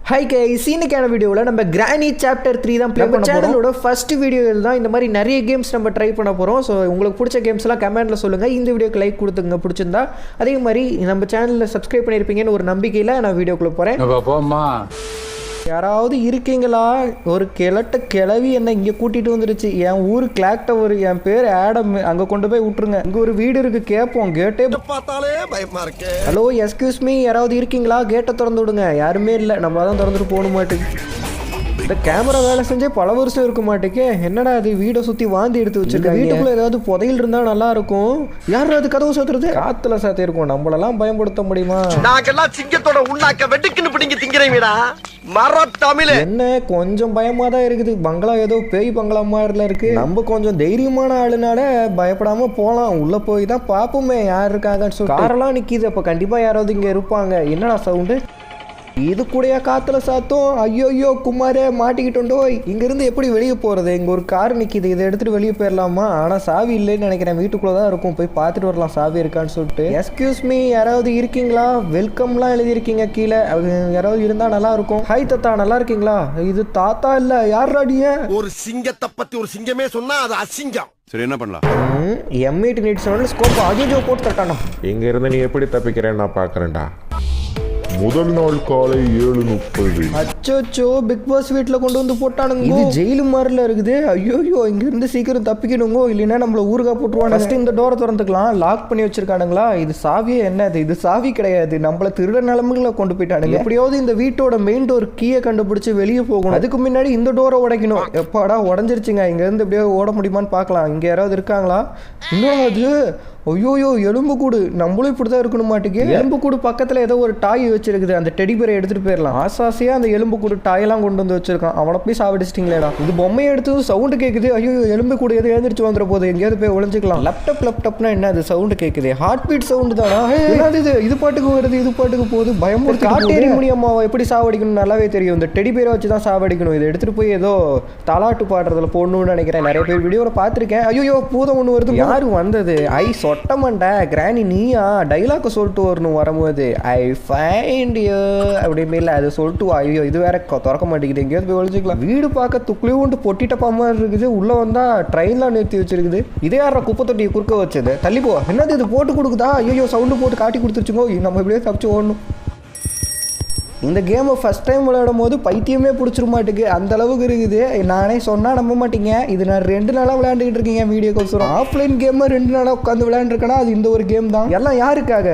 Hi guys, இன்னைக்கான வீடியோவில் நம்ம கிரானி சாப்டர் 3 தான் ப்ளே பண்ண சேனலோட ஃபர்ஸ்ட் வீடியோ தான். இந்த மாதிரி நிறைய கேம்ஸ் நம்ம ட்ரை பண்ண போகிறோம். ஸோ உங்களுக்கு பிடிச்ச கேம்ஸ்லாம் கமெண்ட்டில் சொல்லுங்கள். இந்த வீடியோக்கு லைக் கொடுத்துங்க பிடிச்சிருந்தா. அதே மாதிரி நம்ம சேனலில் சப்ஸ்கிரைப் பண்ணியிருப்பீங்கன்னு ஒரு நம்பிக்கையில் நான் வீடியோக்குள்ளே போகிறேன். யாராவது இருக்கீங்களா? ஒரு கிளவி என்ன இங்கே கூட்டிகிட்டு வந்துருச்சு. என் ஊர் கிளாக் டவர், என் பேர் ஆடம். அங்கே கொண்டு போய் விட்டுருங்க. இங்கே ஒரு வீடு இருக்குது, கேட்போம். கேட்டே பார்த்தாலே பயமா இருக்கு. ஹலோ, எஸ்கியூஸ் மீ, யாராவது இருக்கீங்களா? கேட்டை திறந்து விடுங்க. யாருமே இல்லை, நம்ம தான் திறந்துட்டு போகணும் மாட்டேங்குது. இந்த கேமரா வேலை செஞ்சே பல வருஷம் இருக்க மாட்டேக்கே. என்னடா அது, வீடை சுற்றி வாந்தி எடுத்து வச்சிருக்காங்க. வீட்டுக்குள்ள ஏதாவது புதையில் இருந்தால் நல்லா இருக்கும். யாராவது கதவு சாத்துறது? காத்துல சாத்தி இருக்கும். நம்மளெல்லாம் பயன்படுத்த முடியுமா? நாங்கெல்லாம் சிங்கத்தோட உண்ணாக்க வெட்டுக்குன்னு பிடிங்க திங்கிறீங்கடா மர தமிழ். என்ன கொஞ்சம் பயமா தான் இருக்குது. பங்களா ஏதோ பேய் பங்களா மாதிரில இருக்கு. நம்ம கொஞ்சம் தைரியமான ஆளுனால பயப்படாம போலாம். உள்ள போய் தான் பாப்போமே யார் இருக்காங்கன்னு சொல்லி. காரெல்லாம் நிக்கிது. அப்ப கண்டிப்பா யாராவது இங்க இருப்பாங்க. என்னடா சவுண்டு இது? கூடயா காத்துல சாத்தும்? ஐயோ குமாரே, மாட்டிக்கிட்டோண்டோ. இங்கிருந்து எப்படி வெளியே போறது? இங்க ஒரு கார் நிக்குது, இதை எடுத்துட்டு வெளியே போயிடலாமா? ஆனா சாவி இல்லைன்னு நினைக்கிறேன். வீட்டுக்குள்ளதான் இருக்கும். போய் பார்த்துட்டு வரலாம் சாவி இருக்கான்னு சொல்லிட்டு. எஸ்கியூஸ் மீ, யாராவது இருக்கீங்களா? வெல்கம்லாம் எழுதியிருக்கீங்க கீழே. யாராவது இருந்தா நல்லா இருக்கும். ஹாய் தாத்தா, நல்லா இருக்கீங்களா? இது தாத்தா இல்ல, யாராடிய? ஒரு சிங்கத்தை பத்தி ஒரு சிங்கமே சொன்னா அது அசிங்கம். சரி, என்ன பண்ணலாம்? M8 நீட் சொன்ன ஸ்கோப் ஆகியோ போட்டு தட்டானா. இங்க இருந்து நீ எப்படி தப்பிக்கிறேன்னு நான் பாக்குறேன்டா. முதல் நாள் காலை 7:30. அச்சோ, பிக் பாஸ் வீட்டில் கொண்டு வந்து போட்டானுங்க. இது ஜெயிலு மாதிரில இருக்குது. ஐயோ, இங்க இருந்து சீக்கிரம் தப்பிக்கணுங்க, இல்லைன்னா நம்மள ஊருகா போட்டுருவாங்க. ஃபர்ஸ்ட் இந்த டோரை திறந்துக்கலாம். லாக் பண்ணி வச்சிருக்கானுங்களா? இது சாவியே என்னது? இது சாவி கிடையாது. நம்மள திருட நிலைமைகளை கொண்டு போயிட்டானுங்க. எப்படியாவது இந்த வீட்டோட மெயின் டோர் கீயை கண்டுபிடிச்சு வெளியே போகணும். அதுக்கு முன்னாடி இந்த டோரை உடைக்கணும். எப்பாடா உடஞ்சிருச்சுங்க. இங்க இருந்து எப்படியோ ஓட முடியுமான்னு பார்க்கலாம். இங்க யாராவது இருக்காங்களா? இன்னும் அது ஐயோ, எலும்பு கூடு. நம்மளும் இப்படிதான் இருக்கணும் மாட்டுக்கு. எலும்பு கூடு பக்கத்துல ஏதோ ஒரு டாய் வச்சிருக்குது. அந்த டெடி பேரை எடுத்துட்டு போயிடலாம். ஆசாசியா அந்த எலும்பு கூடு டாயெல்லாம் கொண்டு வந்து வச்சிருக்கான். அவனை போய் சாப்பிடுச்சிட்டீங்களேடா. இது பொம்மையை எடுத்து சவுண்டு கேட்குது. ஐயோ, எலும்பு கூடு எது எழுந்திரிச்சு வந்துட போகுது. எங்கேயாவது போய் ஒளிஞ்சிக்கலாம். லேப்டாப்னா என்ன அது? சவுண்டு கேட்குது. ஹார்ட் பீட் சவுண்டு தானா? இது பாட்டுக்கு வருது, இது பாட்டுக்கு போகுது. பயமுறுத்தி காட்டேரி முனியம்மாவை எப்படி சாவடிக்கணும் நல்லாவே தெரியும். இந்த டெடி பேரை வச்சு தான் சாவடிக்கணும். இதை எடுத்துட்டு போய் ஏதோ தாலாட்டு பாடுறதுல போடணும்னு நினைக்கிறேன். நிறைய பேர் வீடியோவில் பார்த்துருக்கேன். ஐயோ, பூதம் ஒன்று வருது. யாரு வந்தது? சொட்டமாண்டா கிரானி நீயா? டைலாக் சொல்லிட்டு வரணும் வரும்போது. ஐ ஃபைண்ட் யூ அப்படின்னு இல்லை, அது சொல்லிட்டு. ஐயோ, இது வேற திறக்க மாட்டேங்குது. எங்கேயாவது போய் ஒழிச்சிக்கலாம். வீடு பார்க்க துக்குளியும் பொட்டிட்டப்பா மாதிரி இருக்குது. உள்ள வந்தா ட்ரெயின்லாம் நிறுத்தி வச்சிருக்குது. இதே யாரா குப்பை தொட்டியை குறுக்க வச்சது? தள்ளி போ. என்னது இது போட்டு கொடுக்குதா? ஐயோ, சவுண்டு போட்டு காட்டி கொடுத்துருச்சுங்கோ. நம்ம இப்படியே தப்பிச்சு ஓடணும். இந்த கேமை ஃபஸ்ட் டைம் விளையாடும் போது பைத்தியமே பிடிச்சிட மாட்டேங்குது. அந்த அளவுக்கு இருக்குது. நானே சொன்னால் நம்ப மாட்டீங்க. இது நான் 2 நாளாக விளையாண்டுக்கிட்டு இருக்கீங்க. வீடியோ கோசரம் ஆஃப்லைன் கேமை 2 நாளாக உட்காந்து விளையாண்டுருக்கேன்னா அது இந்த ஒரு கேம் தான். எல்லாம் யாருக்காக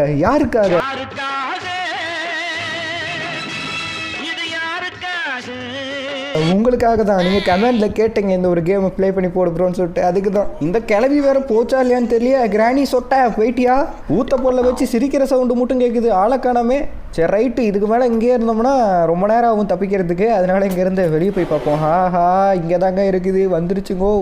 உங்களுக்காக தான். நீங்கள் கமெண்ட்ல கேட்டீங்க இந்த ஒரு கேமை ப்ளே பண்ணி போடுறோன்னு சொல்லிட்டு. அதுக்கு தான். இந்த கிளவி வேற போச்சா இல்லையான்னு தெரியல. கிரானி சொட்ட போயிட்டியா? ஊத்த பொருளை வச்சு சிரிக்கிற சவுண்டு மட்டும் கேட்குது. ஆளை காணாமே. சரி, ரைட்டு. இதுக்கு மேலே இங்கே இருந்தோம்னா ரொம்ப நேரம் ஆகும் தப்பிக்கிறதுக்கு. அதனால இங்கேருந்து வெளியே போய் பார்ப்போம். இங்கே தாங்க இருக்குது. வந்துருச்சுங்கோ.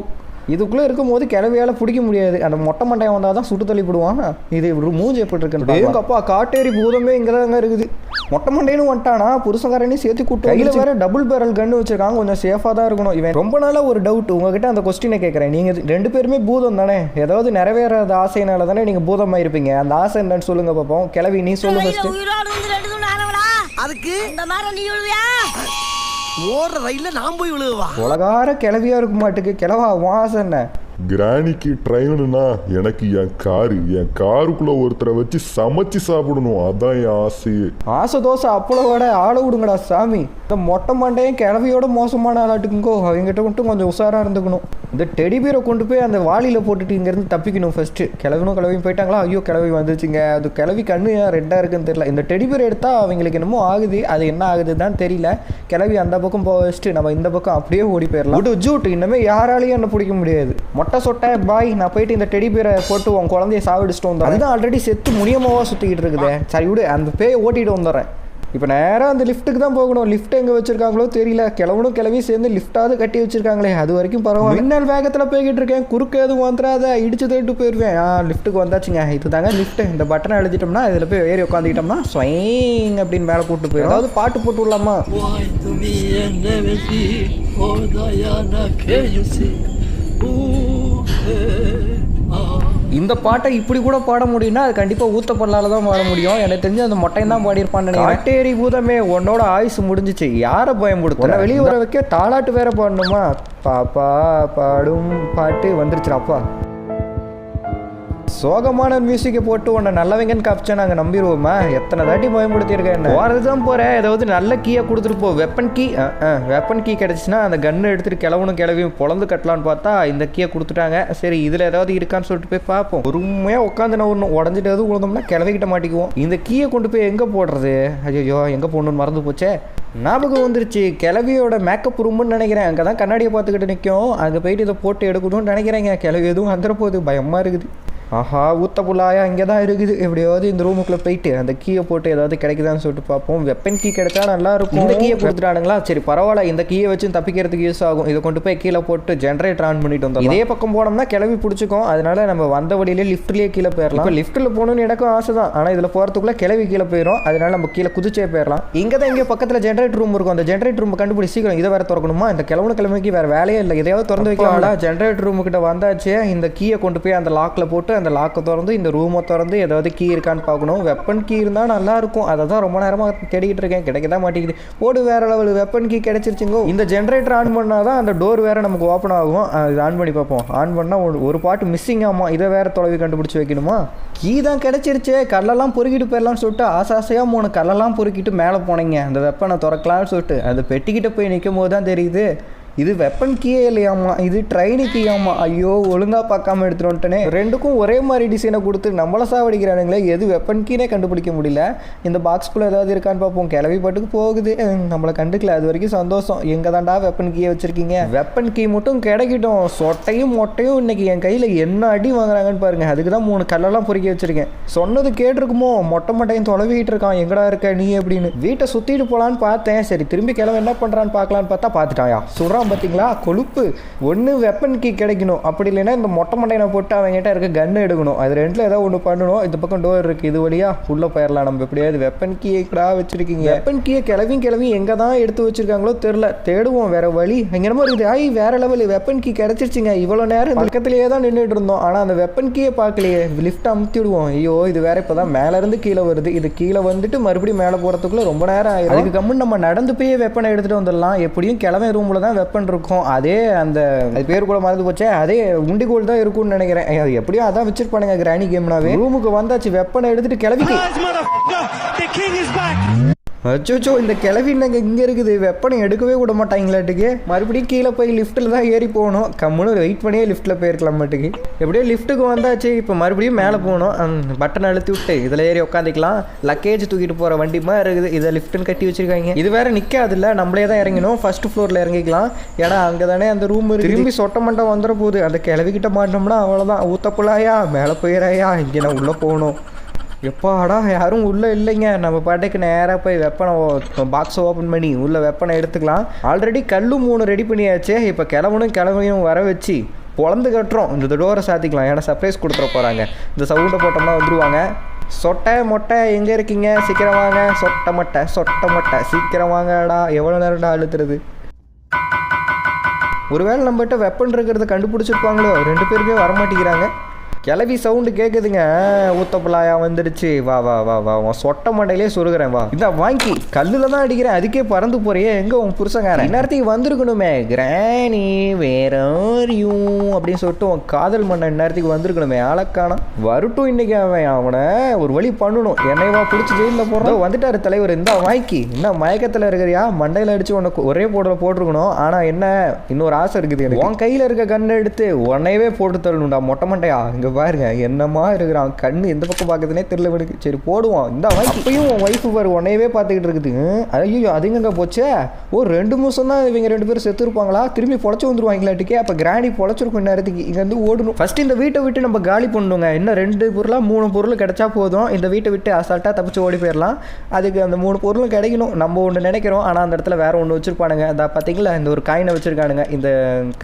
இதுக்குள்ளே இருக்கும்போது கிளவியால் பிடிக்க முடியாது. அந்த மொட்டை மண்டையை வந்தால் தான் சுட்டு தள்ளிவிடுவான். இது ஒரு மூஞ்சி எப்படி இருக்குன்னு. எங்கள் அப்பா காட்டேரி பூதமே இங்கே தாங்க இருக்குது. மொட்டை மண்டைன்னு வந்துட்டானா புருஷக்காரனையும் சேர்த்து கூட்டு. கையில் வேற டபுள் பேரல் கன்று வச்சிருக்காங்க. கொஞ்சம் சேஃபாக தான் இருக்கணும். இவன் ரொம்ப நாளாக ஒரு டவுட் உங்ககிட்ட அந்த கொஸ்டினை கேட்குறேன். நீங்கள் 2 பேருமே பூதம் தானே? ஏதாவது நிறைவேறாத ஆசைனால தானே நீங்கள் பூதமாக இருப்பீங்க. அந்த ஆசை என்னன்னு சொல்லுங்க பார்ப்போம். கிளவி நீ சொல்லு ஃபர்ஸ்ட். அதுக்கு ஓடுற ரயில்ல நான் போய் விழுவா. உலகார கிளவியா இருக்க மாட்டுக்கு. கிளவா வாசம் என்ன? கிரானிக்கு ட்ரெயினுனா எனக்கு என் காருக்குள்ள ஒருத்தரை வச்சு சமைச்சு சாப்பிடணும். அதான் என் ஆசை தோசை அப்பளவோட ஆளை விடுங்கடா சாமி. இந்த மொட்டை மண்டையும் கிளவியோட மோசமான ஆளாட்டுக்குங்கோ. அவங்ககிட்ட மட்டும் கொஞ்சம் உஷாரா இருந்துக்கணும். இந்த டெடி பீரை கொண்டு போய் அந்த வாளியில போட்டுட்டு இங்கேருந்து தப்பிக்கணும் ஃபர்ஸ்ட். கிளவியும் போயிட்டாங்களா? ஐயோ, கிளவி வந்துருச்சுங்க. அது கிளவி கண்ணு ஏன் ரெட்டாக இருக்குன்னு தெரியல. இந்த டெடி பீரை எடுத்தா அவங்களுக்கு என்னமோ ஆகுது. அது என்ன ஆகுதுன்னு தெரியல. கிளவி அந்த பக்கம் போக வச்சுட்டு நம்ம இந்த பக்கம் அப்படியே ஓடி போயிடலாம். ஜூட் இன்னமே யாராலையும் என்ன பிடிக்க முடியாது. மொட்டை சொட்டை பாய், நான் போயிட்டு இந்த டெடி பேரை போட்டு உன் குழந்தைய சாவிடிச்சிட்டு வந்தேன். அதுதான் ஆல்ரெடி செத்து முடியமாவா சுற்றிக்கிட்டு இருக்குது. சரி விடு, அந்த பேயை ஓட்டிகிட்டு வந்துடுறேன். இப்போ நேராக அந்த லிஃப்ட்டுக்கு தான் போகணும். லிஃப்ட் எங்கே வச்சிருக்காங்களோ தெரியல. கிளவியும் சேர்ந்து லிஃப்டாவது கட்டி வச்சிருக்காங்களே, அது வரைக்கும் பரவாயில்ல. மின்னல் வேகத்தில் போய்கிட்டு இருக்கேன். குறுக்க எதுவும் வந்துடாத, இடிச்சு தேட்டு போயிடுவேன். லிஃப்ட்டுக்கு வந்தாச்சுங்க. இது தாங்க லிஃப்ட். இந்த பட்டனை எழுதிட்டோம்னா இதில் போய் ஏறி உட்காந்துக்கிட்டோம்னா ஸ்வைங் அப்படின்னு மேலே கூப்பிட்டு போயிடும். அதாவது பாட்டு போட்டு விடலாமா? இந்த பாட்டை இப்படி கூட பாட முடியும்னா அது கண்டிப்பாக ஊத்தப்படலால தான் பாட முடியும். எனக்கு தெரிஞ்சு அந்த மொட்டையும் தான் பாடியிருப்பான்னு நினைக்கிறேன். காட்டேரி பூதமே உன்னோட ஆயுசு முடிஞ்சிச்சு, யாரை பயன்படுத்த வெளியே வர வைக்க தாலாட்டு வேற பாடணுமா? பாப்பா பாடும் பாட்டு வந்துருச்சுடாப்பா. சோகமான மியூசிக்கை போட்டு உன்னை நல்லவங்கன்னு காப்பிச்சா நாங்கள் நம்பிடுவோமா? எத்தனை தாட்டி பயன்படுத்தியிருக்கேன். என்ன போகிறது தான் போகிறேன், ஏதாவது நல்ல கீயை கொடுத்துட்டு போ. வெப்பன் கீ வெப்பன் கீ கிடச்சின்னா அந்த கன்று எடுத்துகிட்டு கிளவியும் பொழந்து கட்டலான்னு பார்த்தா இந்த கீயை கொடுத்துட்டாங்க. சரி இதில் ஏதாவது இருக்கான்னு சொல்லிட்டு போய் பார்ப்போம். பொறுமையாக உட்காந்து நான் ஒன்று உடஞ்சிட்டு எதுவும் விழுந்தோம்னா கிளவிக்கிட்ட மாட்டிக்குவோம். இந்த கீயை கொண்டு போய் எங்கே போடுறது? ஐயோ எங்கே போடணுன்னு மறந்து போச்சே. ஞாபகம் வந்துருச்சு, கிளவியோட மேக்கப் ரூம்னு நினைக்கிறேன். அங்கே தான் கண்ணாடியை பார்த்துக்கிட்டு நிற்கும். அங்கே போயிட்டு இதை போட்டு எடுக்கணும்னு நினைக்கிறேங்க. கிளவி எதுவும் வந்துட போகுது, பயமாக இருக்குது. ஆஹா ஊத்த புள்ளாயா இங்கே தான் இருக்குது. எப்படியாவது இந்த ரூமுக்குள்ளே போயிட்டு அந்த கீயை போட்டு ஏதாவது கிடைக்குதான்னு சொல்லிட்டு பார்ப்போம். வெப்பன் கீ கிடைச்சா நல்லா இருக்கும். இந்த கீயை கொடுத்துட்டானுங்களா, சரி பரவாயில்ல, இந்த கீயை வச்சு தப்பிக்கிறதுக்கு யூஸ் ஆகும். இதை கொண்டு போய் கீழே போட்டு ஜென்ரேட்டர் ஆன் பண்ணிட்டு வந்தோம். இதே பக்கம் போனோம்னா கிளவி பிடிச்சிக்கும். அதனால நம்ம வந்த வழியிலே லிஃப்ட்லேயே கீழே போயிடலாம். இப்போ லிஃப்ட்டில் போகணும்னு எனக்கும் ஆசை தான், ஆனால் இதில் போகிறதுக்குள்ளே கிளவி கீழே போயிடும். அதனால நம்ம கீழே குதிச்சே போயிடலாம். இங்கே தான் இங்கே பக்கத்தில் ஜென்ரேட்டர் ரூம் இருக்கும். அந்த ஜென்ரேட்டர் ரூம் கண்டுபிடி சீக்கிரம். இதை வேற திறக்கணுமா? இந்த கிளம்பிக்கு வேறு வேலையே இல்லை, எதையாவது திறந்து வைக்கலாம்ல. ஜென்ரேட்டர் ரூமுக்கிட்ட வந்தாச்சு. இந்த கீயை கொண்டு போய் அந்த லாக்கில் போட்டு அந்த லாக்கை திறந்து இந்த ரூமை திறந்து ஏதாவது கீ இருக்கான்னு பார்க்கணும். வெப்பன் கீ இருந்தால் நல்லா இருக்கும். அதை தான் ரொம்ப நேரமாக தேடிக்கிட்டு இருக்கேன், கிடைக்கதான் மாட்டேங்குது. போடு வேற லெவல் வெப்பன் கீ கிடைச்சிருச்சுங்க. இந்த ஜென்ரேட்டர் ஆன் பண்ணால் தான் அந்த டோர் வேற நமக்கு ஓப்பன் ஆகும். அது ஆன் பண்ணி பார்ப்போம். ஆன் பண்ணால் ஒரு பாட்டு மிஸ்ஸிங் ஆமாம். இதை வேற தொலைவி கண்டுபிடிச்சி வைக்கணுமா? கீ தான் கிடைச்சிருச்சு. கல்லெல்லாம் பொறுக்கிட்டு போயிடலாம்னு சொல்லிட்டு ஆசையாக 3 கல்லெல்லாம் பொறுக்கிட்டு மேலே போனீங்க அந்த வெப்பனை திறக்கலான்னு சொல்லிட்டு. அந்த பெட்டிக்கிட்ட போய் நிற்கும் போது தான் தெரியுது இது வெப்பன் கீயே இல்லையாம்மா, இது ட்ரைனி கீயாம்மா. ஐயோ ஒழுங்காக பார்க்காம எடுத்துட்டு வந்துட்டேனே. ரெண்டுக்கும் ஒரே மாதிரி டிசைனை கொடுத்து நம்மளை சாவடிக்கிறானுங்களே. எது வெப்பன் கீனே கண்டுபிடிக்க முடியல. இந்த பாக்ஸ்குள்ளே ஏதாவது இருக்கான்னு பார்ப்போம். கிளவி பாட்டுக்கு போகுது, நம்மளை கண்டுக்கல. அது வரைக்கும் சந்தோஷம். எங்கே தாண்டா வெப்பன் கீயை வச்சுருக்கீங்க? வெப்பன் கீ மட்டும் கிடைக்கட்டும். சொட்டையும் மொட்டையும் இன்னைக்கு என் கையில் என்ன அடி வாங்குறாங்கன்னு பாருங்க. அதுக்கு தான் 3 கல்லெல்லாம் பொறுக்கி வச்சிருக்கேன். சொன்னது கேட்டிருக்குமோ? மொட்டை மட்டையும் தொலைவிட்டு இருக்கான். எங்கடா இருக்க நீ அப்படின்னு வீட்டை சுற்றிட்டு போகலான்னு பார்த்தேன். சரி திரும்பி கிளம்ப என்ன பண்ணுறான்னு பார்க்கலான்னு பார்த்தா பார்த்துட்டாயா சுடுறான். பார்த்தீங்களா கொழுப்பு. ஒன்று வெப்பன் கீ கிடைக்கணும், அப்படி இல்லைன்னா இந்த மொட்டை மண்டையை போட்டு அவங்ககிட்ட இருக்க கன்று எடுக்கணும். அது ரெண்டில் ஏதாவது ஒன்று பண்ணணும். இந்த பக்கம் டோர் இருக்குது, இது வழியா உள்ளே போயிடலாம் நம்ம. எப்படியாவது வெப்பன் கீயை கூட வச்சிருக்கீங்க. வெப்பன் கீயை கிளவி எங்கே தான் எடுத்து வச்சிருக்காங்களோ தெரில. தேடுவோம் வேற வழி. எங்கே நம்ம இருக்குது. ஐ வேற லெவல் வெப்பன் கீ கிடைச்சிருச்சுங்க. இவ்வளோ நேரம் பக்கத்துலேயே தான் நின்றுட்டு இருந்தோம். ஆனால் அந்த வெப்பன் கீயை பார்க்கலையே. லிஃப்ட் அமுத்தி விடுவோம். ஐயோ இது வேற இப்போ தான் மேலேருந்து கீழே வருது. இது கீழே வந்துட்டு மறுபடியும் மேலே போகிறதுக்குள்ளே ரொம்ப நேரம் ஆயிடும். அதுக்கு கம்முன்னு நம்ம நடந்து போய் வெப்பனை எடுத்துகிட்டு வந்துடலாம். எப்படியும் கிளவன் ரூமில் தான் வெப்பன் இருக்கும். அதே அந்த அது பேர் கூட மறந்து போச்சே, அதே உண்டிகோல் தான் இருக்கும்னு நினைக்கிறேன். அது எப்படியும் அதான் வச்சிருப்பானுங்க கிராணி கேம்னாவே. ரூமுக்கு வந்தாச்சு. வெப்பனை எடுத்துட்டு கிளவிக்கு. அச்சோச்சோ இந்த கிளவி நாங்கள் இங்கே இருக்குது. வெப்பனை எடுக்கவே விட மாட்டாங்களாட்டுக்கு. மறுபடியும் கீழே போய் லிஃப்ட்டில் தான் ஏறி போகணும். கம்முன்னு வெயிட் பண்ணியே லிஃப்ட்டில் போயிருக்கலாம் மாட்டுக்கு. எப்படியோ லிஃப்ட்டுக்கு வந்தாச்சு. இப்போ மறுபடியும் மேலே போகணும். பட்டன் அழுத்தி விட்டு இதில் ஏறி உட்காந்துக்கலாம். லக்கேஜ் தூக்கிட்டு போகிற வண்டிமா இருக்குது. இதை லிஃப்ட்டுன்னு கட்டி வச்சிருக்காங்க. இது வேற நிற்காதுல்ல, நம்மளே தான் இறங்கணும். ஃபர்ஸ்ட் ஃப்ளோரில் இறங்கிக்கலாம். ஏன்னா அங்கே தானே அந்த ரூம் இருக்குது. திரும்பி சொட்ட மண்டம் வந்துட போகுது. அந்த கிளவிக்கிட்ட மாட்டோம்னா அவ்வளோதான். ஊத்தப்புள்ளாயா மேலே போயிடாயா, இங்கே நான் உள்ளே போகணும். எப்பாடா யாரும் உள்ளே இல்லைங்க. நம்ம பாட்டுக்கு நேராக போய் வெப்பனை பாக்ஸை ஓப்பன் பண்ணி உள்ளே வெப்பனை எடுத்துக்கலாம். ஆல்ரெடி கல்லு 3 ரெடி பண்ணியாச்சு. இப்போ கிளம்பையும் வர வச்சு பொழந்து கட்டுறோம். இந்த டோரை சாத்திக்கலாம். ஏன்னா சர்ப்ரைஸ் கொடுத்துட போகிறாங்க. இந்த சவுண்டை போட்டோம்னா வந்துடுவாங்க. சொட்டை மொட்டை எங்கே இருக்கீங்க? சீக்கிரம் வாங்க. சொட்டை மொட்டை சீக்கிரம் வாங்கடா. எவ்வளோ நேரம்டா அழுத்துறது? ஒருவேளை நம்மகிட்ட வெப்பன் இருக்கிறத கண்டுபிடிச்சிருப்பாங்களோ. 2 பேருமே வரமாட்டேங்கிறாங்க. கிளவி சவுண்டு கேட்குதுங்க. ஊத்தப்பலாயா வந்துடுச்சு. வா வா வா வா உன் சொட்ட மண்டையிலே சொருகிறேன். வா இந்த வாங்கி கல்லில் தான் அடிக்கிறேன். அதுக்கே பறந்து போறியே. எங்கே உன் புருஷங்காரன்? இந்நேரத்துக்கு வந்திருக்கணுமே. கிராணி வேறையும் அப்படின்னு சொல்லிட்டு உன் காதல் மண்ணை இந்நேரத்துக்கு வந்திருக்கணுமே. ஆளக்கானம் வரட்டும். இன்னைக்கு அவனை ஒரு வழி பண்ணணும். என்னைவா பிடிச்சி ஜெயிலில் போடுறோம். வந்துட்டாரு தலைவர். இந்த வாங்கி என்ன மயக்கத்தில் இருக்கிறியா? மண்டையில் அடிச்சு உனக்கு ஒரே போட்டிருக்கணும். ஆனால் என்ன இன்னொரு ஆசை இருக்குது. உன் கையில் இருக்க கண்ணை எடுத்து உன்னையவே போட்டு தள்ளணும்டா மொட்டை மண்டையா. இங்கே பாருங்க என்னமா இருக்கிறான். கண்ணு எந்த பக்கம் பார்க்குதுனே தெரியல எனக்கு. சரி போடுவோம். இந்த அப்பயும் உன் ஒய்ஃபு பாரு உன்னையவே பார்த்துக்கிட்டு இருக்குது. ஐயோ அது எங்க போச்சே. 2 நிமிஷம் தான் இவங்க 2 பேரும் செத்து இருப்பாங்களா? திரும்பி பொழைச்சி வந்துருவாங்களாட்டுக்கே. அப்போ கிராணி பொழைச்சிருக்கும் நேரத்துக்கு. இங்கே வந்து ஓடணும். ஃபர்ஸ்ட் இந்த வீட்டை விட்டு நம்ம காலி பண்ணுங்க. இன்னும் 2 பொருளாக 3 பொருள் கிடைச்சா போதும். இந்த வீட்டை விட்டு அசால்ட்டாக தப்பிச்சு ஓடி போயிடலாம். அதுக்கு அந்த 3 பொருளும் கிடைக்கணும். நம்ம ஒன்று நினைக்கிறோம், ஆனால் அந்த இடத்துல வேற ஒன்று வச்சிருப்பானுங்க. அதை பார்த்தீங்களா, இந்த ஒரு காயினை வச்சிருக்கானுங்க. இந்த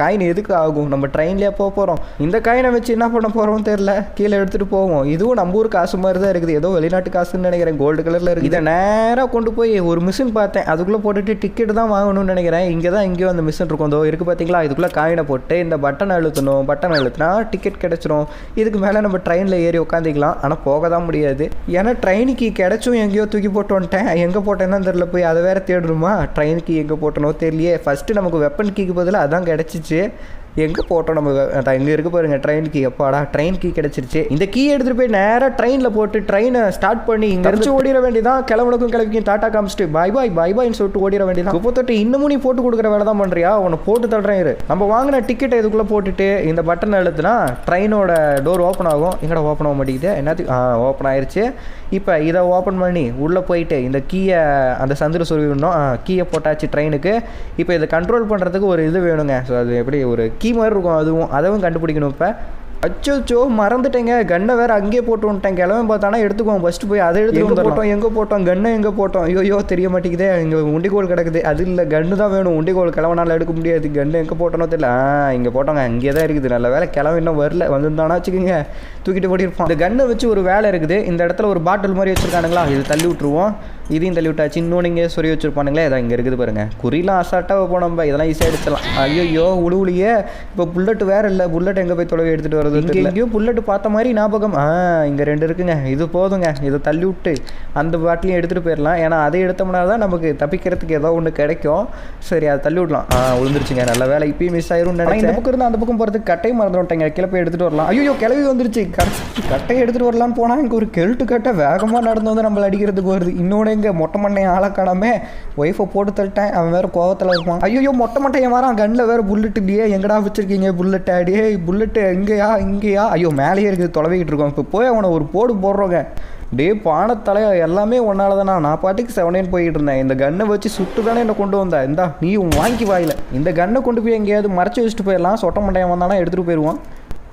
காயின் எதுக்கு ஆகும்? நம்ம ட்ரெயின்லேயே போக போகிறோம். இந்த காயினை வச்சு என்ன பண்ண போகிறோம்? போடுறோம் தெரியல. கீழே எடுத்துகிட்டு போவோம். இதுவும் நம்ம ஊர் காசு மாதிரி தான் இருக்குது, ஏதோ வெளிநாட்டு காசுன்னு நினைக்கிறேன், கோல்டு கலரில் இருக்குது. இதை நேராக கொண்டு போய் ஒரு மிஷின் பார்த்தேன், அதுக்குள்ளே போட்டுட்டு டிக்கெட் தான் வாங்கணும்னு நினைக்கிறேன். இங்கே தான் எங்கேயோ அந்த மிஷின் இருக்கும், இதோ இருக்குது பார்த்தீங்களா. இதுக்குள்ளே காயினை போட்டு இந்த பட்டன் அழுத்தணும், பட்டன் அழுத்தினா டிக்கெட் கிடச்சிரும். இதுக்கு மேலே நம்ம ட்ரெயினில் ஏறி உட்காந்துக்கலாம். ஆனால் போக தான் முடியாது, ஏன்னா ட்ரெயினுக்கு கிடைச்சும் எங்கேயோ தூக்கி போட்டு வந்துட்டேன். எங்கே போட்டேன்னா தெரியல, போய் அதை வேறு தேடணுமா. ட்ரெயினுக்கு எங்கே போட்டனோ தெரியலையே. ஃபஸ்ட்டு நமக்கு வெப்பன் கீக்கு பதிலாக அதான் கிடச்சிச்சு. எங்கே போட்டோம் நம்ம, இங்கே இருக்க பாருங்க ட்ரெயின் கீ. எப்பாடா ட்ரெயின் கீ கிடச்சிருச்சு. இந்த கீ எடுத்துகிட்டு போய் நேராக ட்ரெயினில் போட்டு ட்ரெயினை ஸ்டார்ட் பண்ணி இங்கே இருந்து ஓடிட வேண்டியதான். கிளம்புனக்கும் கிளம்பிக்கும் டாட்டா காமிச்சிட்டு பாய் பாய்ன்னு சொல்லிட்டு ஓடிட வேண்டியதான். இப்போ தொட்டு இன்னமும் நீ போட்டு கொடுக்குற வேலை தான் பண்ணுறியா, உன்னை போட்டு தள்ளுறேன் இரு. நம்ம வாங்கின டிக்கெட்டை இதுக்குள்ளே போட்டுட்டு இந்த பட்டன் அழுத்துனா ட்ரெயினோட டோர் ஓப்பன் ஆகும். எங்கடா ஓப்பன் ஆக மாட்டேங்குது, என்னத்துக்கு ஓப்பன் ஆயிடுச்சு. இப்போ இதை ஓப்பன் பண்ணி உள்ளே போயிட்டு இந்த கீயை அந்த சந்தில் சொருவிடணும். கீயை போட்டாச்சு ட்ரெயினுக்கு. இப்போ இதை கண்ட்ரோல் பண்ணுறதுக்கு ஒரு இது வேணுங்க. ஸோ அது எப்படி ஒரு கீ மாதிரி இருக்கும், அதுவும் கண்டுபிடிக்கணும். இப்போ அச்சோ மறந்துட்டேங்க, கன்னை வேறு அங்கேயே போட்டு வந்துட்டேன். கிளம்பி பார்த்தானா எடுத்துக்குவோம். ஃபஸ்ட்டு போய் அதை எடுத்து போட்டோம். எங்கே போட்டோம் கன்னை, எங்கே போட்டோம், ஐயோ தெரிய மாட்டேங்குதே. இங்கே உண்டிகோல் கிடக்குது. அது இல்லை, கன்று தான் வேணும். உண்டிகோல் கிளம்பனால எடுக்க முடியாது. கன்று எங்கே போட்டோனோ தெரியல. இங்கே போட்டோங்க, அங்கே தான் இருக்குது. நல்ல வேலை கிளம்பி இன்னும் வரல, வந்துருந்தானா வச்சுக்கோங்க தூக்கிட்டு போட்டிருப்போம். இந்த கன்னை வச்சு ஒரு வேலை இருக்குது. இந்த இடத்துல ஒரு பாட்டில் மாதிரி வச்சுருக்கானுங்களா, இது தள்ளி விட்டுருவோம். இதையும் தள்ளி விட்டாச்சு. இன்னொன்று இங்கே சொறி வச்சுருப்பானுங்களே, இதான் இங்கே இருக்குது பாருங்கள். குறிலாம் அசால்ட்டாக போனோம், இதெல்லாம் ஈஸியாக எடுத்துடலாம். ஐயோ உழுவுலையே. இப்போ புல்லட் வேறு இல்லை, புல்லட் எங்கே போய் தொலைவி எடுத்துகிட்டு வரது. இங்கே எங்கேயோ புல்லட் பார்த்த மாதிரி ஞாபகம். இங்கே 2 இருக்குங்க, இது போதுங்க. இதை தள்ளி விட்டு அந்த பாட்டிலையும் எடுத்துகிட்டு போயிடலாம். ஏன்னா அதை எடுத்தோம்னா தான் நமக்கு தப்பிக்கிறதுக்கு ஏதோ ஒன்று கிடைக்கும். சரி அதை தள்ளி விடலாம். விழுந்துருச்சுங்க, நல்ல வேலை. இப்பயும் மிஸ் ஆயிரும் நினைக்கிறேன். இந்த பக்கம் இருந்து அந்த பக்கம் போகிறதுக்கு கட்டையை மறந்து விட்டேங்க. கிளப்பை எடுத்துகிட்டு வரலாம். ஐயோ கிளவி வந்துருச்சு. கட்டையை எடுத்துகிட்டு வரலான்னு போனால் இங்கே ஒரு கெல்ட்டு கட்டை வேகமாக நடந்து வந்து நம்மளை அடிக்கிறதுக்கு வருது. இன்னொன்று இங்கே மொட்டை மண்டையை ஆளக்காடாமே ஒய்ஃபை போட்டு தள்ளிட்டேன். அவன் வேறு கோவத்தில் இருப்பான். ஐயோ மொட்டை மண்டையை வரான். கண்ணில் வேறு புல்லட் இல்லையே, எங்கடா வச்சுருக்கீங்க புல்லட் ஆடியே. புல்லட்டு இங்கேயா ஐயோ மேலேயே இருக்குது, தொலைவிக்கிட்டு இருக்கோம். இப்போ போய் அவனை ஒரு போடுறோங்க. டே பானத்தலையா, எல்லாமே ஒன்னால தானா. நான் பாட்டுக்கு 7 போய்கிட்டு இருந்தேன். இந்த கன்னை வச்சு சுட்டு தானே என்னை கொண்டு வந்தேன். இந்தா நீயும் வாங்கி வாயில. இந்த கன்னை கொண்டு போய் எங்கேயாவது மறைச்சி வச்சுட்டு போயிடலாம். சொட்ட மண்டையை வந்தானா எடுத்துகிட்டு போயிடுவான்.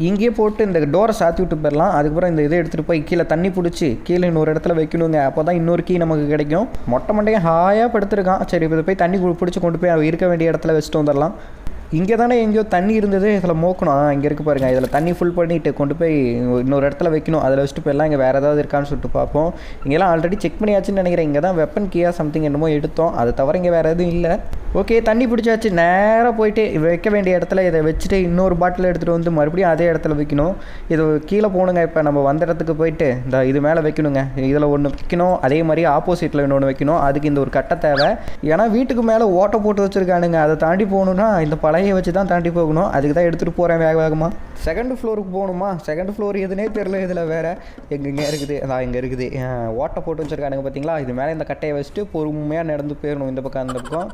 இங்கேயே போட்டு இந்த டோரை சாத்தி விட்டு போயிடலாம். அதுக்கப்புறம் இந்த இதை எடுத்துகிட்டு போய் கீழே தண்ணி பிடிச்சி கீழே இன்னொரு இடத்துல வைக்கணுங்க. அப்போ தான் இன்னொரு கீ நமக்கு கிடைக்கும். மொட்டை மண்டையை ஹாயாக படுத்துருக்கான். சரி இதை போய் தண்ணி பிடிச்சி கொண்டு போய் இருக்க வேண்டிய இடத்துல வச்சுட்டு வந்துடலாம். இங்கே தானே எங்கேயோ தண்ணி இருந்தது, இதில் மோக்கணும். இங்கே இருக்குது பாருங்க. இதில் தண்ணி ஃபுல் பண்ணிவிட்டு கொண்டு போய் இன்னொரு இடத்துல வைக்கணும். அதில் வச்சுட்டு போயிடலாம். இங்கே வேறு ஏதாவது இருக்கான்னு சொல்லிட்டு பார்ப்போம். இங்கெல்லாம் ஆல்ரெடி செக் பண்ணியாச்சுன்னு நினைக்கிறேன். இங்கே தான் வெப்பன் கீயா சம்திங் என்னமோ எடுத்தோம். அதை தவிர இங்கே வேறு எதுவும் இல்லை. ஓகே தண்ணி பிடிச்சாச்சு. நேராக போயிட்டு வைக்க வேண்டிய இடத்துல இதை வச்சுட்டு இன்னொரு பாட்டில் எடுத்துகிட்டு வந்து மறுபடியும் அதே இடத்துல வைக்கணும். இது கீழே போகணுங்க. இப்போ நம்ம வந்த இடத்துக்கு போயிட்டு இந்த இது மேலே வைக்கணுங்க. இதில் ஒன்று வைக்கணும். அதே மாதிரி ஆப்போசிட்டில் இன்னொன்று வைக்கணும். அதுக்கு இந்த ஒரு கட்டை தேவை. ஏன்னா வீட்டுக்கு மேலே ஓட்டை போட்டு வச்சுருக்கானுங்க. அதை தாண்டி போகணுன்னா இந்த பழைய வச்சு தான் தாண்டி போகணும். அதுக்கு தான் எடுத்துகிட்டு போகிறேன் வேகமாக. செகண்ட் ஃப்ளோருக்கு போகணுமா? செகண்ட் ஃப்ளோர் எதுனே தெரில. இதில் வேறு எங்கெங்கே இருக்குது, அதான் இங்கே இருக்குது. ஓட்டை போட்டு வச்சுருக்கானுங்க பார்த்தீங்களா. இது மேலே இந்த கட்டையை வச்சுட்டு பொறுமையாக நடந்து போயிடணும். இந்த பக்கம் அந்த பக்கம்.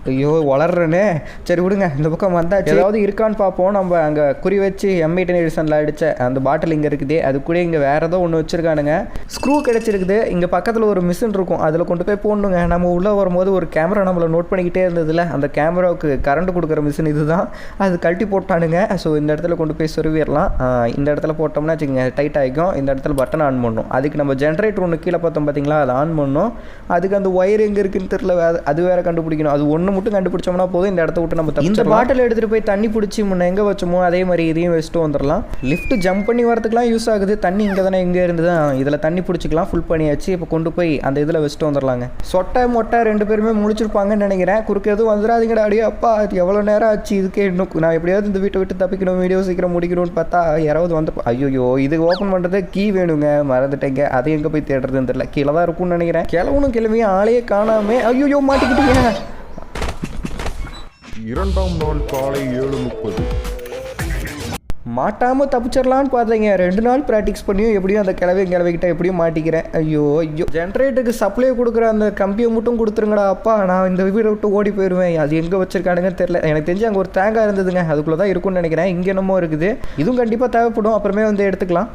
ஐயோ வளர்றேனே. சரி விடுங்க, இந்த பக்கம் வந்தால் ஏதாவது இருக்கான்னு பார்ப்போம். நம்ம அங்கே குறி வச்சு M18 எடிஷனில் அடித்த அந்த பாட்டில் இங்கே இருக்குது. அது கூட இங்கே வேறு ஏதோ ஒன்று வச்சுருக்கானுங்க. ஸ்க்ரூ கிடச்சிருக்குது. இங்கே பக்கத்தில் ஒரு மிஷின் இருக்கும், அதில் கொண்டு போய் போடணுங்க. நம்ம உள்ளே வரும்போது ஒரு கேமரா நம்மளை நோட் பண்ணிக்கிட்டே இருந்ததில்ல, அந்த கேமராவுக்கு கரண்ட் கொடுக்குற மிஷின் இது தான். அது கழட்டி போட்டானுங்க. ஸோ இந்த இடத்துல கொண்டு போய் சொருவிடலாம். இந்த இடத்துல போட்டோம்னா வச்சுக்கோங்க டைட் ஆகிக்கும். இந்த இடத்துல பட்டன் ஆன் பண்ணணும். அதுக்கு நம்ம ஜென்ரேட்டர் ஒன்று கீழே பார்த்தோம் பார்த்தீங்களா, அதை ஆன் பண்ணணும். அதுக்கு அந்த ஒயர் எங்கே இருக்குன்னு தெரில, அது வேறு கண்டுபிடிக்கணும். அது ஒன்று மட்டும் கண்டுபிடிச்சோம்னா போதும். இந்த இடத்த விட்டு நம்ம இந்த பாட்டில் எடுத்துகிட்டு போய் தண்ணி பிடிச்சி முன்னே எங்கே வச்சோமோ அதே மாதிரி இதையும் வச்சுட்டு வந்துடலாம். லிஃப்ட் ஜம்ப் பண்ணி வரதுக்குலாம் யூஸ் ஆகுது. தண்ணி இங்கே தானே எங்கே இருந்து தான் இதில் தண்ணி பிடிச்சிக்கலாம். ஃபுல் பண்ணியாச்சு. இப்போ கொண்டு போய் அந்த இதில் வச்சுட்டு வந்துடலாங்க. சொட்டை மொட்டை 2 பேருமே முழிச்சிருப்பாங்கன்னு நினைக்கிறேன். குறுக்க எதுவும் வந்துடாதீங்கடா. அடியே அப்பா அது எவ்வளோ நேரம் ஆச்சு இதுக்கே. இன்னும் நான் எப்படியாவது இந்த வீட்டை விட்டு தப்பிக்கணும், வீடியோ சீக்கிரம் முடிக்கணும்னு பார்த்தா யாராவது வந்து ஐயோ இது ஓப்பன் பண்ணுறது கீ வேணுங்க, மறந்துட்டேங்க. அது எங்கே போய் தேடுறதுன்னு தெரியல. கீழே தான் இருக்கும்னு நினைக்கிறேன். கிளவனும் கிளவியும் ஆளையே காணாமே. ஐயோ மாட்டிக்கிட்டீங்க. 2ஆம் நாள் காலை 7:30. மாட்டாமல் தப்பிச்சிடலான்னு பார்த்தீங்க. 2 நாள் ப்ராக்டிஸ் பண்ணியும் எப்படியும் அந்த கிளவிக்கிட்ட எப்படியும் மாட்டிக்கிறேன். ஐயோ ஜென்ரேட்டருக்கு சப்ளை கொடுக்குற அந்த கம்பியை மட்டும் கொடுத்துருங்கடா அப்பா. நான் இந்த வீடை விட்டு ஓடி போயிடுவேன். அது எங்கே வச்சிருக்கானுங்கன்னு தெரியல. எனக்கு தெரிஞ்சு அங்கே ஒரு தேங்காய் இருந்ததுங்க, அதுக்குள்ளே தான் இருக்கும்னு நினைக்கிறேன். இங்கே என்னமோ இருக்குது. இதுவும் கண்டிப்பாக தேவைப்படும். அப்புறமே வந்து எடுத்துக்கலாம்.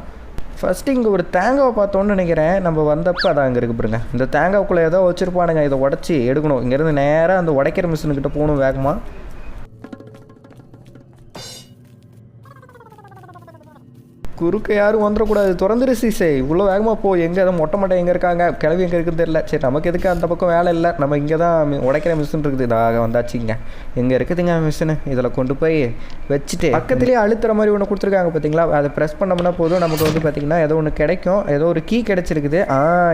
ஃபஸ்ட்டு இங்கே ஒரு தேங்காவை பார்த்தோன்னு நினைக்கிறேன். நம்ம வந்தப்போ அதான் அங்கே இருக்கு பாருங்க. இந்த தேங்காய்க்குள்ளே ஏதோ வச்சுருப்பானுங்க. இதை உடச்சி எடுக்கணும். இங்கேருந்து நேராக அந்த உடைக்கிற மிஷினுக்கிட்ட போகணும் வேகமாக. குறுக்க யாரும் வந்துடக்கூடாது. திறந்துரு சீசே, இவ்வளோ வேகமாக போ. எங்கே அதை மொட்டை மட்டை எங்கே இருக்காங்க, கிளவி எங்கே இருக்குன்னு தெரியல. சரி நமக்கு எதுக்கு அந்த பக்கம் வேலை இல்லை, நம்ம இங்கே தான் உடைக்கிற மிஷின் இருக்குது. இதாக வந்தாச்சுங்க. எங்கே இருக்குதுங்க மிஷினு, இதில் கொண்டு போய் வச்சுட்டு பக்கத்துலேயே அழுத்துற மாதிரி ஒன்று கொடுத்துருக்காங்க பார்த்தீங்களா, அதை ப்ரெஸ் பண்ணோம்னா போதும் நமக்கு வந்து பார்த்திங்கன்னா ஏதோ ஒன்று கிடைக்கும். ஏதோ ஒரு கீ கிடச்சிருக்குது.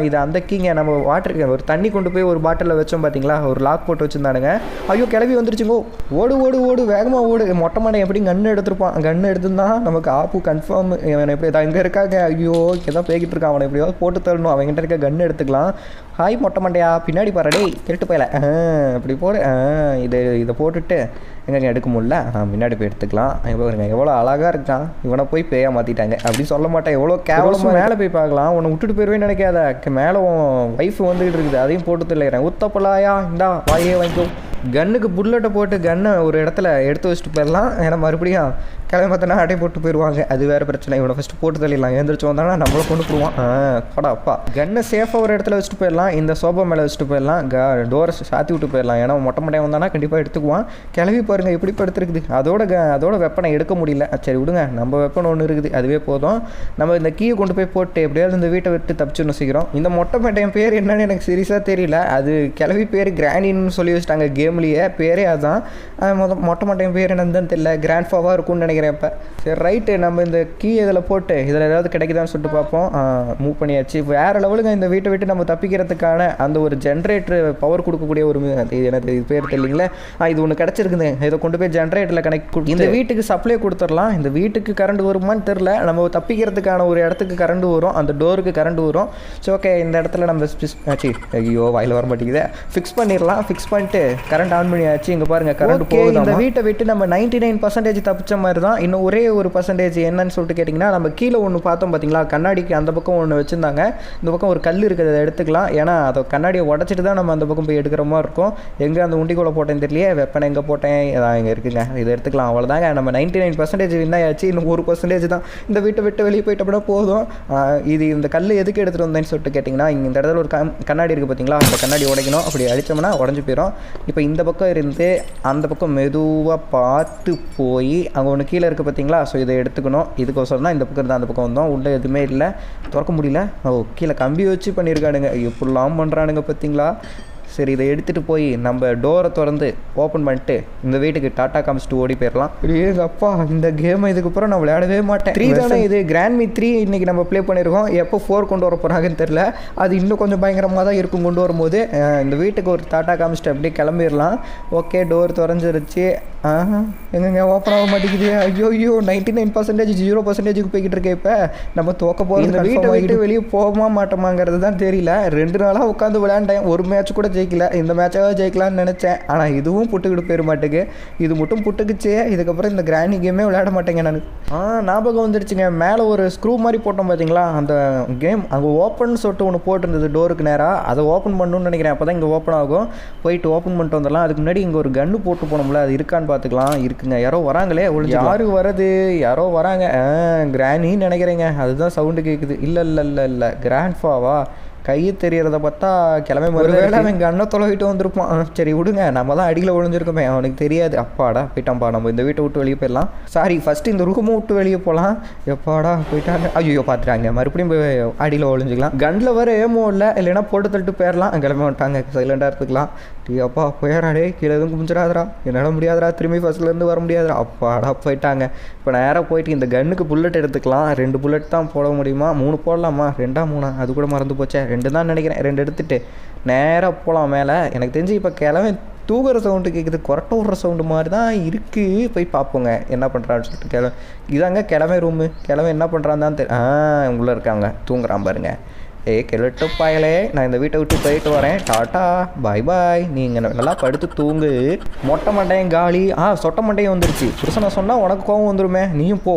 இது அந்த கீங்க. நம்ம வாட்டர் ஒரு தண்ணி கொண்டு போய் ஒரு பாட்டிலில் வச்சோம் பார்த்தீங்களா, ஒரு லாக் போட்டு வச்சுருந்தானுங்க. ஐயோ கிளவி வந்துருச்சுங்கோ. ஓடு ஓடு ஓடு, வேகமாக ஓடு. மொட்டை மண்டை எப்படி கன்று எடுத்துருப்பான், கன்று எடுத்துருந்தான் நமக்கு ஆப்பு கன்ஃபார்ம். அவன் எப்படி இங்கே இருக்காங்க, ஐயோ எதாவது பேக்கிட்டு இருக்கான். அவனை எப்படியாவது போட்டு தரணும். அவங்ககிட்ட இருக்க கன்று எடுத்துக்கலாம். ஹாய் மொட்டை மண்டையா, பின்னாடி பாரு டேய், திருட்டு போயில. இப்படி போடு. இதை போட்டுட்டு எங்கே எடுக்க முடியல, முன்னாடி போய் எடுத்துக்கலாம். எவ்வளோ அழகாக இருக்கான். இவனை போய் பேயா மாற்றிட்டாங்க அப்படின்னு சொல்ல மாட்டேன். எவ்வளோ கேவலமாக மேலே போய் பார்க்கலாம். உன்னை விட்டுட்டு போயிடுவேன்னு நினைக்காத. மேலே ஒய்ஃப் வந்துகிட்டு இருக்குது, அதையும் போட்டு தெரியறேன். உத்தப்பலாயா, இந்தா வாயே வாங்கிக்கோ. கன்னுக்கு புல்லட்டை போட்டு கன்னை ஒரு இடத்துல எடுத்து வச்சுட்டு போயிடலாம். ஏன்னா மறுபடியும் கிளம்பி பார்த்தோன்னா அடை போட்டு போயிடுவாங்க. அது வேறு பிரச்சனை. இவனை ஃபஸ்ட்டு போட்டு தள்ளிடலாம். எழுந்திரிச்சு வந்தானா நம்மளை கொண்டு போடுவான். படா அப்பா. கன்னை சேஃபாக ஒரு இடத்துல வச்சுட்டு போயிடலாம். இந்த சோபா மேலே வச்சுட்டு போயிடலாம். டோரை சாத்தி விட்டு போயிடலாம். ஏன்னா மொட்டை மட்டையாக வந்தானா கண்டிப்பாக எடுத்துக்குவான். கிளம்பி பாருங்கள் எப்படி படுத்துருக்குது. அதோட வெப்பனை எடுக்க முடியல. சரி விடுங்க, நம்ம வெப்பன் ஒன்று இருக்குது, அதுவே போதும். நம்ம இந்த கீயை கொண்டு போய் போட்டு எப்படியாவது இந்த வீட்டை விட்டு தப்பிச்சுன்னு சீக்கிரம். இந்த மொட்டை மட்டையன் பேர் என்னன்னு எனக்கு சீரியஸாக தெரியல. அது கிளவி பேர் கிராண்டின்னு சொல்லி வச்சுட்டாங்க கேம்லேயே. பேரே அதுதான். மொட்டை மட்டையன் பேர் என்னன்னு தெரியல. கிராண்ட் ஃபாவாக இருக்கும்னு நினைக்கிறேன். இப்போ சரி ரைட்டு, நம்ம இந்த கீ இதில் போட்டு இதில் ஏதாவது கிடைக்குதான்னு சொல்லிட்டு பார்ப்போம். மூவ் பண்ணியாச்சு. வேறு லெவலுங்க. இந்த வீட்டை விட்டு நம்ம தப்பிக்கிறதுக்கான அந்த ஒரு ஜென்ரேட்டர் பவர் கொடுக்கக்கூடிய ஒரு எனக்கு இது பேர் தெரியலீங்களே. இது ஒன்று கிடச்சிருக்குது. இதை கொண்டு போய் ஜென்ரேட்டரில் கனெக்ட் இந்த வீட்டுக்கு சப்ளை கொடுத்துடலாம். இந்த வீட்டுக்கு கரண்ட் வருமானு தெரில. நம்ம தப்பிக்கிறதுக்கான ஒரு இடத்துக்கு கரண்ட் வரும், அந்த டோருக்கு கரண்ட் வரும். சரி ஓகே, இந்த இடத்துல நம்ம ஐயோ வாயில் வர மாட்டேங்குது. ஃபிக்ஸ் பண்ணிடலாம். ஃபிக்ஸ் பண்ணிட்டு கரண்ட் ஆன் பண்ணியாச்சு. இங்கே பாருங்கள் கரண்ட் போகுது. இந்த வீட்டை விட்டு நம்ம 99% தப்பிச்ச மாதிரி தான். இன்னும் ஒரே ஒரு பர்சன்டேஜ் என்னன்னு சொல்லிட்டு கேட்டிங்கன்னா, நம்ம கீழே ஒன்று பார்த்தோம் பார்த்தீங்களா, கண்ணாடிக்கு அந்த பக்கம் ஒன்று வச்சுருந்தாங்க. இந்த பக்கம் ஒரு கல் இருக்குது, அதை எடுத்துக்கலாம். ஏன்னா அதை கண்ணாடியை உடச்சிட்டு தான் நம்ம அந்த பக்கம் போய் எடுக்கிற மாதிரி இருக்கும். எங்கே அந்த உண்டிக்குள்ளே போட்டேன்னு தெரியலையே. வெப்பனை எங்கே போட்டேன், அதான் இங்கே இருக்குங்க. இதை எடுத்துக்கலாம். அவ்வளோதாங்க. நம்ம 99% வின்னாயாச்சு. இன்னும் 1% தான். இந்த வீட்டை விட்டு வெளியே போயிட்டு அப்படின்னா போதும். இந்த கல் எதுக்கு எடுத்துகிட்டு வந்தேன்னு சொல்லிட்டு கேட்டிங்கன்னா, இங்கே இந்த இடத்துல ஒரு கண்ணாடி இருக்குது பார்த்தீங்களா, அந்த கண்ணாடி உடைக்கணும். அப்படி அடித்தோம்னா உடஞ்சி போயிடும். இப்போ இந்த பக்கம் இருந்து அந்த பக்கம் மெதுவாக பார்த்து போய் அங்கே ஒன்று கீழே இருக்குது பார்த்தீங்களா. ஸோ இதை எடுத்துக்கணும். இதுக்கோசரம் தான் இந்த பக்கம் இருந்தால் அந்த பக்கம் வந்தோம். உள்ள எதுவுமே இல்லை, திறக்க முடியல. கீழே கம்பி வச்சு பண்ணியிருக்கானுங்க. எப்படிலாம் பண்ணுறானுங்க பார்த்தீங்களா. சரி, இதை எடுத்துகிட்டு போய் நம்ம டோரை திறந்து ஓப்பன் பண்ணிட்டு இந்த வீட்டுக்கு டாட்டா காமிச்சிட்டு ஓடி போயிடலாம். அப்பா, இந்த கேமை இதுக்கப்புறம் நான் விளையாடவே மாட்டேன். 3 தானே இது, கிராண்ட்மி 3 இன்றைக்கி நம்ம ப்ளே பண்ணியிருக்கோம். எப்போ 4 கொண்டு வர போகிறாங்கன்னு தெரில. அது இன்னும் கொஞ்சம் பயங்கரமாக தான் இருக்கும் கொண்டு வரும்போது. இந்த வீட்டுக்கு ஒரு டாட்டா காமிச்சிட்டு அப்படியே கிளம்பிடலாம். ஓகே, டோர் திறந்துருச்சு. எங்கெங்க ஓப்பன் ஆக மாட்டேங்குது. ஐயோ 99% 0%க்கு போய்கிட்டு இருக்கேன். இப்போ நம்ம தோக்க போகிறது. இந்த வீட்டை விட்டு வெளியே போக மாட்டோமாங்கிறது தான் தெரியல. 2 நாளாக உட்காந்து விளையாண்டேன். ஒரு மேட்ச் கூட ஜெயிக்கல. இந்த மேட்சாவது ஜெயிக்கலாம்னு நினச்சேன். ஆனால் இதுவும் புட்டுக்கிட்டு போயிட மாட்டேங்க. இது மட்டும் புட்டுக்குச்சு. இதுக்கப்புறம் இந்த கிராண்டி கேமே விளையாட மாட்டேங்க நான். ஞாபகம் வந்துடுச்சுங்க. மேலே ஒரு ஸ்க்ரூ மாதிரி போட்டோம் பார்த்தீங்களா, அந்த கேம் அங்கே ஓப்பன் சொல்லிட்டு ஒன்று போட்டிருந்தது டோருக்கு நேராக. அதை ஓப்பன் பண்ணணும்னு நினைக்கிறேன். அப்போ தான் இங்கே ஓப்பன் ஆகும். போயிட்டு ஓப்பன் பண்ணிட்டு வந்துடலாம். அதுக்கு முன்னாடி இங்கே ஒரு கன்று போட்டு போனோம்ல, அது இருக்கான்னு பார்த்துக்கலாம். இருக்குங்க. யாரோ வராங்களே. யாரு வரது, யாரோ வராங்க. கிராண்டின்னு நினைக்கிறேங்க. அதுதான் சவுண்டு கேட்குது. இல்லை கிராண்ட் ஃபாவா. கையை தெரியறத பார்த்தா கிளம்பி வேலை எங்கள் அண்ணன் தொலைவிட்டு வந்திருப்பான். சரி விடுங்க, நம்ம தான் அடியில் ஒழிஞ்சிருக்கோமே, அவனுக்கு தெரியாது. அப்பாடா போயிட்டான்ப்பா. நம்ம இந்த வீட்டை விட்டு வெளியே போயிடலாம். சாரி, ஃபஸ்ட்டு இந்த ரூமை விட்டு வெளியே போகலாம். எப்பாடா போயிட்டாங்க. ஐயோ பார்த்துட்டாங்க. மறுபடியும் போய் அடியில் ஒழிஞ்சிக்கலாம். கன்னில் வர ஏமோ இல்லைன்னா போட்டு தள்ளிட்டு போயிடலாம். கிளம்பி வந்துட்டாங்க. சைலண்டாக இருந்துக்கலாம். அப்பா போயிடாடே, கீழே எதுவும் கும்பிச்சிடாதரா, என்னால் முடியாதரா, திரும்பி ஃபஸ்ட்லேருந்து வர முடியாதரா. அப்பாடா போயிட்டாங்க. இப்போ நேராக போயிட்டு இந்த கன்னுக்கு புல்லட் எடுத்துக்கலாம். 2 புல்லட் தான் போட முடியுமா, 3 போடலாமா, 2 3 அது கூட மறந்து போச்சே. 2 தான் நினைக்கிறேன். 2 எடுத்துகிட்டு நேராக போகலாம் மேலே. எனக்கு தெரிஞ்சு இப்போ கிளம்பி தூங்குற சவுண்டு கேட்குது. கொரட்டை விட்ற சவுண்டு மாதிரி தான் இருக்குது. போய் பார்ப்போங்க என்ன பண்ணுறான்னு சொல்லிட்டு. இதாங்க கிளம்பி ரூமு. கிளம்பி என்ன பண்ணுறான்னு தான் தெரியும். உள்ளே இருக்காங்க, தூங்குறான் பாருங்க. கெலட்டு பாயலே, நான் இந்த வீட்டை விட்டு போயிட்டு வரேன். டாட்டா பாய் பாய். நீங்கள் நல்லா படுத்து தூங்கு. மொட்டை மண்டையும் காலி. சொட்டை மண்டையும் வந்துருச்சு. புருஷனை சொன்னால் உனக்கு கோவம் வந்துருமே, நீயும் போ.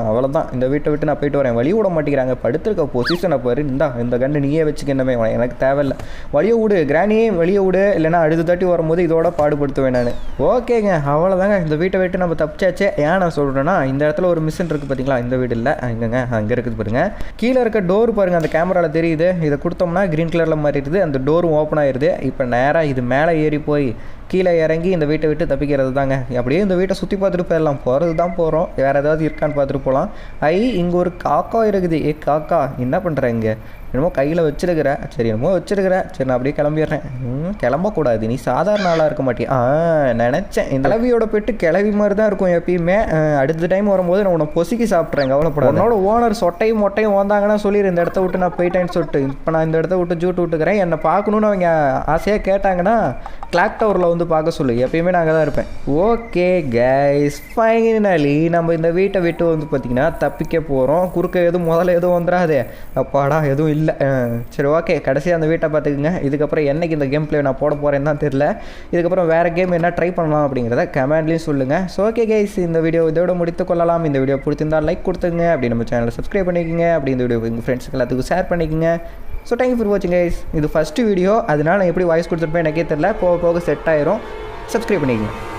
அவ்வளோதான், இந்த வீட்டை விட்டு நான் போயிட்டு வரேன். வழி விட மாட்டேங்கிறாங்க. படுத்துருக்க பொசிஷனை பாரு. இந்த கண்டு நீயே வச்சுக்கணுமே, எனக்கு தேவையில்லை. வழியை விடு கிராணியே, வெளியே விடு. இல்லைனா அழுது தட்டி வரும்போது இதோட பாடுபடுத்துவேன் நான். ஓகேங்க, அவ்வளோதாங்க. இந்த வீட்டை விட்டு நம்ம தப்பிச்சாச்சே. ஏன் நான் சொல்கிறேன்னா, இந்த இடத்துல ஒரு மிஷின் இருக்குது பார்த்தீங்களா. இந்த வீடு இல்லை, இங்கேங்க அங்கே இருக்குது பாருங்க. கீழே இருக்க டோர் பாருங்கள், அந்த கேமரா தெரியுது. இதை கொடுத்தோம்னா க்ரீன் கலரில் மாறிடுது. அந்த டோரும் ஓப்பன் ஆயிடுது. இப்போ நேராக இது மேலே ஏறி போய் கீழே இறங்கி இந்த வீட்டை விட்டு தப்பிக்கிறது தாங்க. அப்படியே இந்த வீட்டை சுற்றி பார்த்துட்டு போயிடலாம். போகிறது தான் போகிறோம், வேறு ஏதாவது இருக்கான்னு பார்த்துட்டு போகலாம். இங்கே ஒரு காக்கா இருக்குது. காக்கா என்ன பண்ணுற இங்கே? என்னமோ கையில் வச்சிருக்கிறேன். சரி என்னமோ வச்சிருக்கிறேன். சரி நான் அப்படியே கிளம்பிடுறேன். கிளம்பக்கூடாது, நீ சாதாரண ஆளாக இருக்க மாட்டியா? நினச்சேன். இந்த கிளவியோட பெட்டு கிளவி மாதிரி தான் இருக்கும் எப்பயுமே. அடுத்த டைம் வரும்போது நான் உன்னை பொசுக்கி சாப்பிட்றேன், கவலைப்படாத. உன்னோட ஓனர் சொட்டையும் மொட்டையும் வந்தாங்கன்னா சொல்லிடு இந்த இடத்த விட்டு நான் போயிட்டேன்னு சொல்லிட்டு. இப்போ நான் இந்த இடத்த விட்டு ஜூட்டு விட்டுக்கிறேன். என்னை பார்க்கணுன்னு அவங்க ஆசையாக கேட்டாங்கன்னா கிளாக் டவரில் வந்து பார்க்க சொல்லு, எப்பயுமே நான் அங்கே தான் இருப்பேன். ஓகே கைஸ், ஃபைனலி நம்ம இந்த வீட்டை விட்டு வந்து பார்த்திங்கன்னா தப்பிக்க போகிறோம். குறுக்க எதுவும் முதல்ல எதுவும் வந்துடாதே. அப்பாடா எதுவும் இல்லை. சரி ஓகே, கடைசியாக அந்த வீட்டை பார்த்துக்குங்க. இதுக்கப்புறம் என்னைக்கு இந்த கேம் பிளே நான் போட போகிறேன்னு தான் தெரியல. இதுக்கப்புறம் வேறு கேம் என்ன ட்ரை பண்ணலாம் அப்படிங்கிறத கமெண்ட்லேயும் சொல்லுங்கள். ஸோ ஓகே கைஸ், இந்த வீடியோ இதோட முடித்து கொள்ளலாம். இந்த வீடியோ பிடிச்சிருந்தால் லைக் கொடுத்துங்க, அப்படி நம்ம சேனலை சப்ஸ்கிரைப் பண்ணிக்கோங்க, அப்படி இந்த வீடியோ உங்கள் ஃப்ரெண்ட்ஸுக்கு எல்லாத்துக்கும் ஷேர் பண்ணிக்கோங்க. ஸோ தேங்க்யூ ஃபார் வாட்சிங் கைஸ். இது ஃபஸ்ட்டு வீடியோ, அதனால் நான் எப்படி வாய்ஸ் கொடுத்துருப்பேன் எனக்கே தெரியல. போக போக செட் ஆயிரும். சப்ஸ்கிரைப் பண்ணிக்கோங்க.